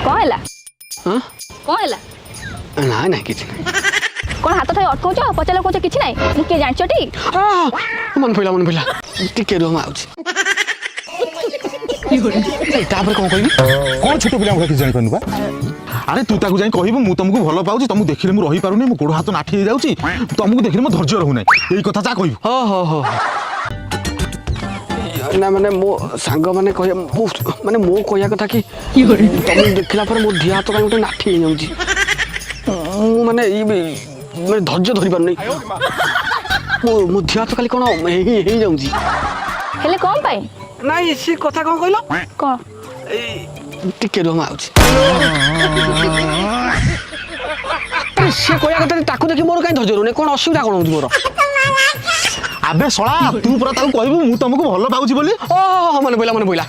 कौन हैला हां कौन हैला ना ना किछ कौन हाथ थे अटकाउछ पचारे कोछ किछ नाही मु के जानछटी मन पइला टिके रो आउछ तापर कौन कहबी कौन छोट पिला कि जानि पनु बा अरे तू ताकू जाई कहबो मु तुमको भलो पाउची तुमको देखिले मु रही पारुनी मु गोड़ हाथ नाठी हे जाउची तुमको देखिले मु धैर्य रहू नै एई कथा जा कहबो हो ना माने मो सांग माने कह माने मो कहया कथा कि तुम देखला पर मो धिया तो काई नाठी हे जाउची मु माने माने धैर्य धरि पार नै मो धिया तो खाली कोन हे जाउची हेले कौन पाई नाही सी कथा कोन कहलो कौन टिके रो आउछ से कहया कथा ताकू देखि मोर काई धैर्य रहू कोन असुविधा कोन होती मोर आबे सळा तू पुरा ताकू कहबो मु तुमको भलो पाउची बोली ओ मन बोला